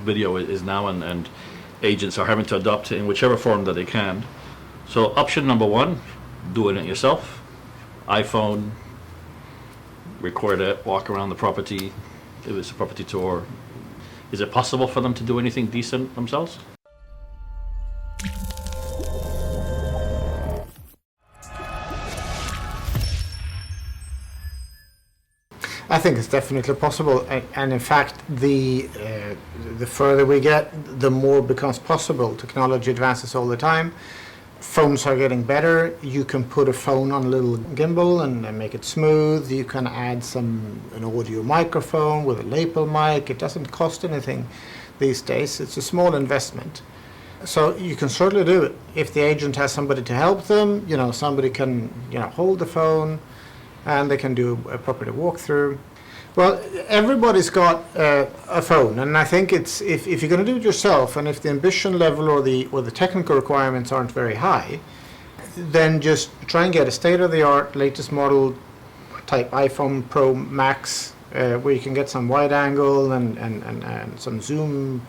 video is now, and agents are having to adopt it in whichever form that they can. So option number one, doing it yourself. iPhone, record it, walk around the property, if it's a property tour. Is it possible for them to do anything decent themselves? I think it's definitely possible, and in fact, the further we get, the more becomes possible. Technology advances all the time. Phones are getting better. You can put a phone on a little gimbal and make it smooth. You can add an audio microphone with a lapel mic. It doesn't cost anything these days. It's a small investment. So you can certainly do it. If the agent has somebody to help them, somebody can, hold the phone, and they can do a property walkthrough. Well, everybody's got a phone, and I think it's if you're going to do it yourself, and if the ambition level or the technical requirements aren't very high, then just try and get a state-of-the-art, latest model type iPhone Pro Max, where you can get some wide angle and some zoom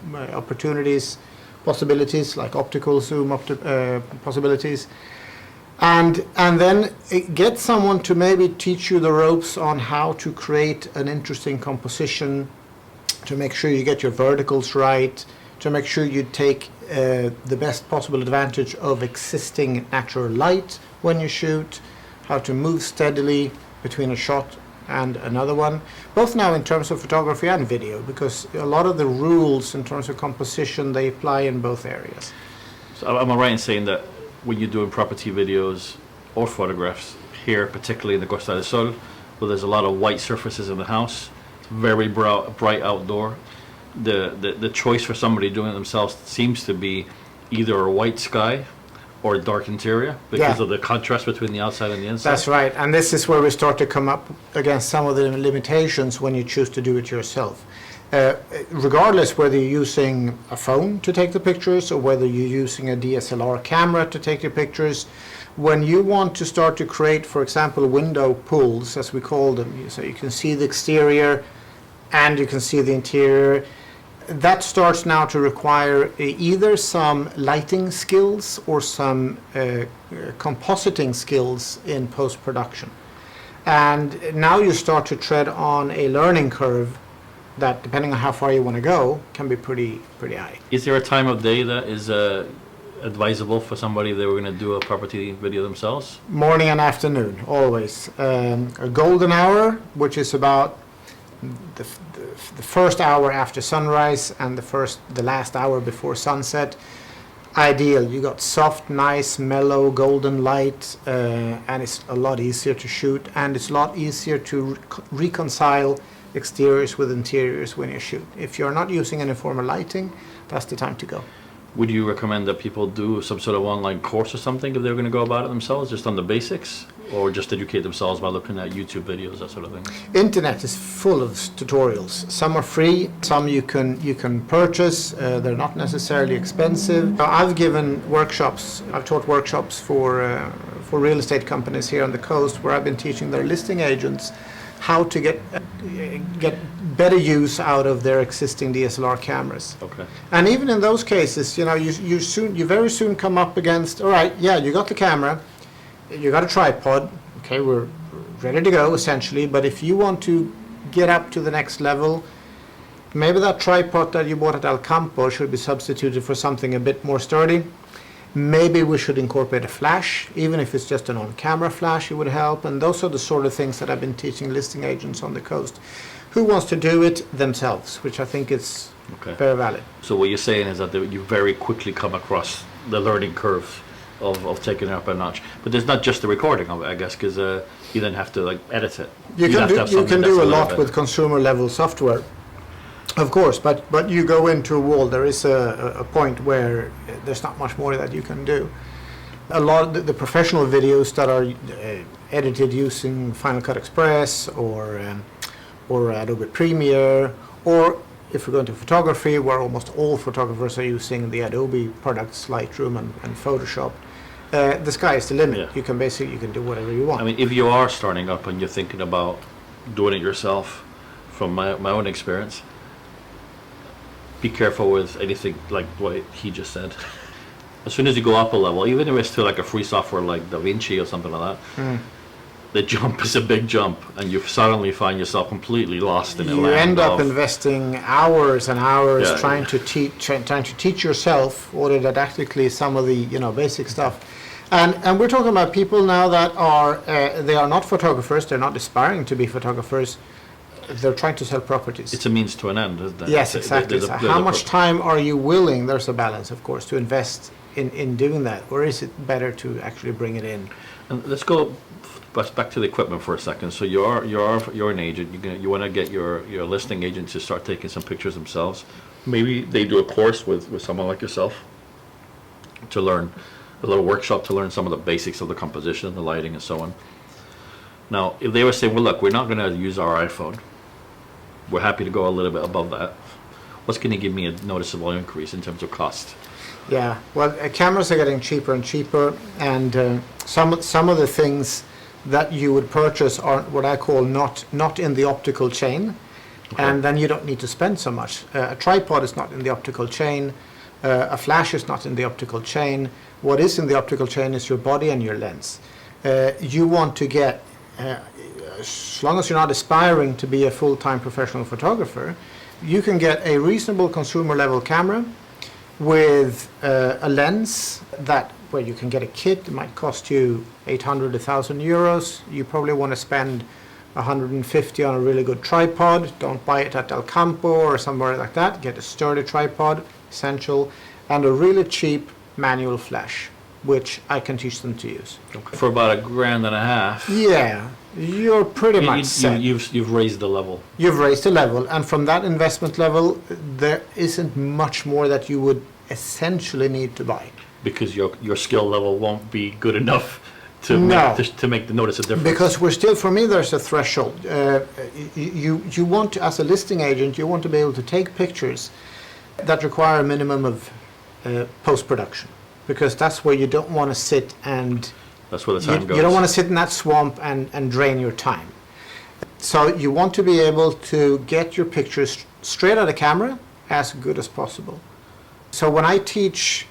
possibilities like optical zoom possibilities. And then get someone to maybe teach you the ropes on how to create an interesting composition, to make sure you get your verticals right, to make sure you take the best possible advantage of existing natural light when you shoot, how to move steadily between a shot and another one, both now in terms of photography and video, because a lot of the rules in terms of composition, they apply in both areas. So am I right in saying that when you're doing property videos or photographs here, particularly in the Costa del Sol, where there's a lot of white surfaces in the house, it's very bright outdoor, the choice for somebody doing it themselves seems to be either a white sky or a dark interior because of the contrast between the outside and the inside. That's right, and this is where we start to come up against some of the limitations when you choose to do it yourself. Regardless whether you're using a phone to take the pictures or whether you're using a DSLR camera to take the pictures, when you want to start to create, for example, window pulls, as we call them, so you can see the exterior and you can see the interior, that starts now to require either some lighting skills or some compositing skills in post-production. And now you start to tread on a learning curve that, depending on how far you want to go, can be pretty high. Is there a time of day that is advisable for somebody if they were going to do a property video themselves? Morning and afternoon, always. A golden hour, which is about the first hour after sunrise and the last hour before sunset. Ideal. You got soft, nice, mellow, golden light, and it's a lot easier to shoot, and it's a lot easier to reconcile exteriors with interiors when you shoot. If you're not using any form of lighting, that's the time to go. Would you recommend that people do some sort of online course or something if they're going to go about it themselves, just on the basics, or just educate themselves by looking at YouTube videos, that sort of thing? Internet is full of tutorials. Some are free, some you can purchase. They're not necessarily expensive. I've taught workshops for real estate companies here on the coast, where I've been teaching their listing agents how to get better use out of their existing DSLR cameras. Okay. And even in those cases, you very soon come up against, all right, yeah, you got the camera, you got a tripod, okay, we're ready to go essentially, but if you want to get up to the next level, maybe that tripod that you bought at Alcampo should be substituted for something a bit more sturdy. Maybe we should incorporate a flash, even if it's just an on-camera flash, it would help. And those are the sort of things that I've been teaching listing agents on the coast who wants to do it themselves, which I think is very valid. So what you're saying is that you very quickly come across the learning curve of taking it up a notch. But there's not just the recording of it, I guess, because you then have to edit it. You can do a lot with consumer level software. Of course, but you go into a wall. There is a point where there's not much more that you can do. A lot of the professional videos that are edited using Final Cut Express or Adobe Premiere, or if we go into photography, where almost all photographers are using the Adobe products, Lightroom and Photoshop, the sky is the limit. Yeah. You can do whatever you want. I mean, if you are starting up and you're thinking about doing it yourself, from my own experience, be careful with anything like what he just said. As soon as you go up a level, even if it's to like a free software like DaVinci or something like that, the jump is a big jump, and you suddenly find yourself completely lost in the You land end up of- investing hours and hours Yeah. trying to teach yourself autodidactically some of the basic stuff. And we're talking about people now that are they are not photographers. They're not aspiring to be photographers. They're trying to sell properties. It's a means to an end, isn't it? Yes, There's exactly. So there's how much time are you willing? There's a balance, of course, to invest in doing that, or is it better to actually bring it in? And let's go back to the equipment for a second. So you're an agent. You want to get your listing agent to start taking some pictures themselves. Maybe they do a course with someone like yourself to learn a little workshop to learn some of the basics of the composition, the lighting, and so on. Now, if they were saying, well, look, we're not going to use our iPhone. We're happy to go a little bit above that. What's going to give me a noticeable increase in terms of cost? Yeah, well, cameras are getting cheaper and cheaper, and some of the things that you would purchase are what I call not in the optical chain, Okay. and then you don't need to spend so much. A tripod is not in the optical chain. A flash is not in the optical chain. What is in the optical chain is your body and your lens. You want to get, as long as you're not aspiring to be a full-time professional photographer, you can get a reasonable consumer level camera with a lens where you can get a kit. It might cost you 800, 1,000 euros. You probably want to spend 150 on a really good tripod. Don't buy it at El Campo or somewhere like that. Get a sturdy tripod, essential, and a really cheap manual flash, which I can teach them to use. For about $1,500. Yeah, you're pretty much set. You've raised the level. You've raised the level, and from that investment level, there isn't much more that you would essentially need to buy. Because your skill level won't be good enough to No. make notice a difference. Because we're still, for me, there's a threshold. You want to, as a listing agent, you want to be able to take pictures that require a minimum of post-production, because that's where you don't want to sit and that's where the time goes. you don't want to sit in that swamp and drain your time. So you want to be able to get your pictures straight out of camera as good as possible. So when I teach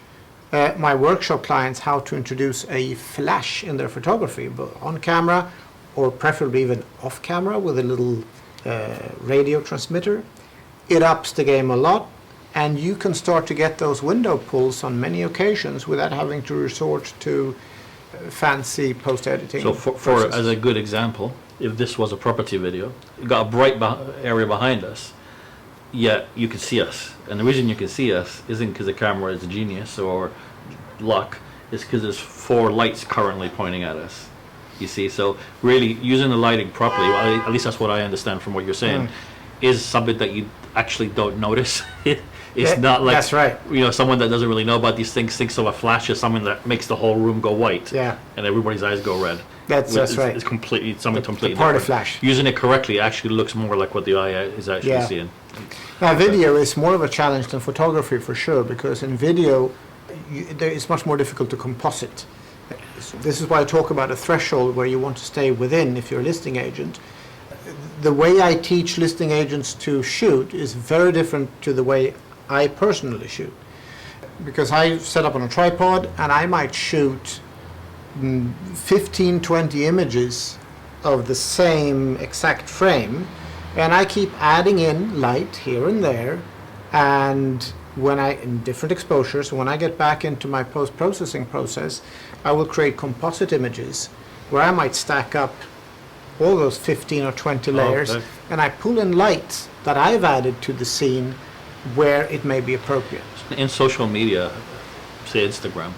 my workshop clients how to introduce a flash in their photography, both on camera or preferably even off camera with a little radio transmitter, it ups the game a lot, and you can start to get those window pulls on many occasions without having to resort to fancy post-editing. So for as a good example, if this was a property video, you got a bright area behind us, yet you can see us. And the reason you can see us isn't because the camera is a genius or luck, it's because there's 4 lights currently pointing at us. You see, so really using the lighting properly, well, at least that's what I understand from what you're saying, is something that you actually don't notice. It's Yeah, not like, that's right. Someone that doesn't really know about these things thinks of a flash as something that makes the whole room go white. Yeah. And everybody's eyes go red. That's right. It's completely something completely the party different. flash. Using it correctly actually looks more like what the eye is actually Yeah. seeing. Now, video is more of a challenge than photography for sure, because in video, it's much more difficult to composite. This is why I talk about a threshold where you want to stay within if you're a listing agent. The way I teach listing agents to shoot is very different to the way I personally shoot. Because I set up on a tripod and I might shoot 15, 20 images of the same exact frame, and I keep adding in light here and there, and in different exposures, when I get back into my post-processing process, I will create composite images where I might stack up all those 15 or 20 layers, okay. and I pull in light that I've added to the scene where it may be appropriate. In social media, say Instagram,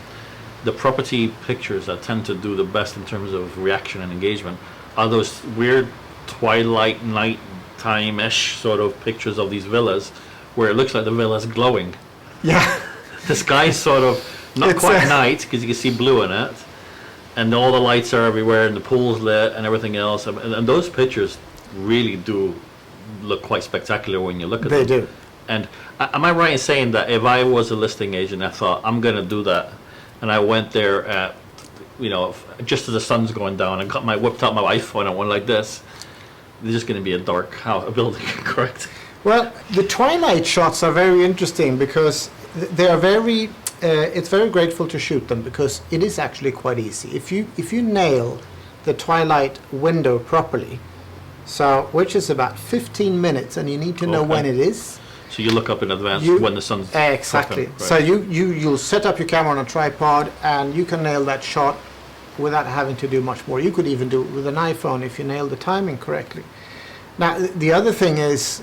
the property pictures that tend to do the best in terms of reaction and engagement are those weird twilight night-time-ish sort of pictures of these villas where it looks like the villa's glowing. Yeah. The sky's sort of not It's, quite night because you can see blue in it, and all the lights are everywhere and the pool's lit and everything else, and those pictures really do look quite spectacular when you look at They them. do. And am I right in saying that if I was a listing agent, I thought I'm going to do that, and I went there at, just as the sun's going down, and whipped out my iPhone and went like this, there's just going to be a dark house, a building, correct? Well, the twilight shots are very interesting because they are very. It's very grateful to shoot them because it is actually quite easy. If you nail the twilight window properly, so which is about 15 minutes, and you need to know Okay. when it is. So you look up in advance You- when the sun's Exactly. up, right? So you'll set up your camera on a tripod and you can nail that shot without having to do much more. You could even do it with an iPhone if you nail the timing correctly. Now, the other thing is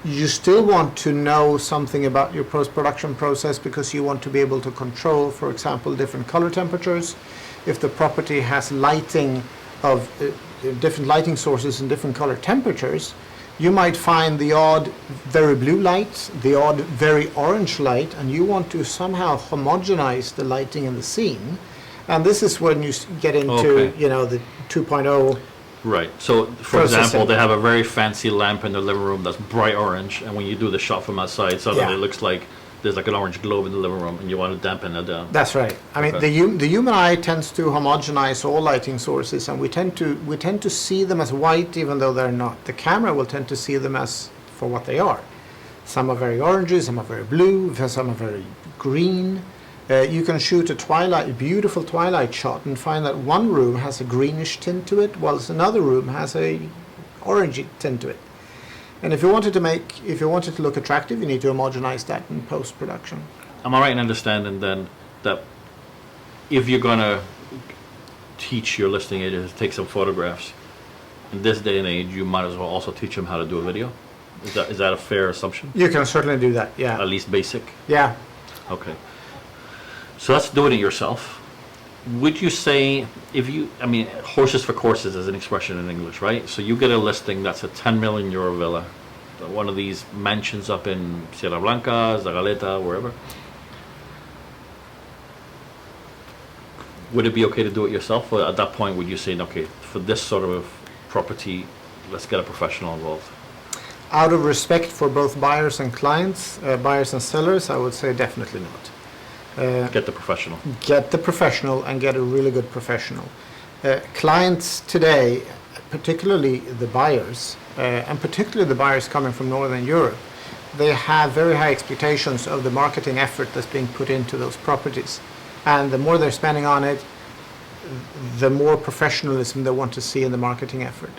you still want to know something about your post-production process because you want to be able to control, for example, different color temperatures. If the property has lighting of different lighting sources and different color temperatures, you might find the odd very blue light, the odd very orange light, and you want to somehow homogenize the lighting in the scene. And this is when you get into, Okay. the 2.0. Right. So, for Processing. example, they have a very fancy lamp in their living room that's bright orange, and when you do the shot from outside, suddenly Yeah. it looks like there's like an orange globe in the living room, and you want to dampen it down. That's right. I mean, Okay. the human eye tends to homogenize all lighting sources, and we tend to see them as white, even though they're not. The camera will tend to see them as for what they are. Some are very orangey, some are very blue, some are very green. You can shoot a beautiful twilight shot, and find that one room has a greenish tint to it, whilst another room has a orangey tint to it. And if you wanted to look attractive, you need to homogenize that in post-production. Am I right in understanding then that if you're going to teach your listing agent to take some photographs, in this day and age, you might as well also teach them how to do a video? Is that a fair assumption? You can certainly do that. Yeah. At least basic? Yeah. Okay. So that's doing it yourself. Would you say, horses for courses is an expression in English, right? So you get a listing that's a 10 million euro villa, one of these mansions up in Sierra Blanca, Zagaleta, wherever. Would it be okay to do it yourself? Or at that point, would you say, okay, for this sort of property, let's get a professional involved? Out of respect for both buyers and clients, buyers and sellers, I would say definitely not. Get the professional. Get the professional and get a really good professional. Clients today, particularly the buyers, and particularly the buyers coming from Northern Europe, they have very high expectations of the marketing effort that's being put into those properties. And the more they're spending on it, the more professionalism they want to see in the marketing effort.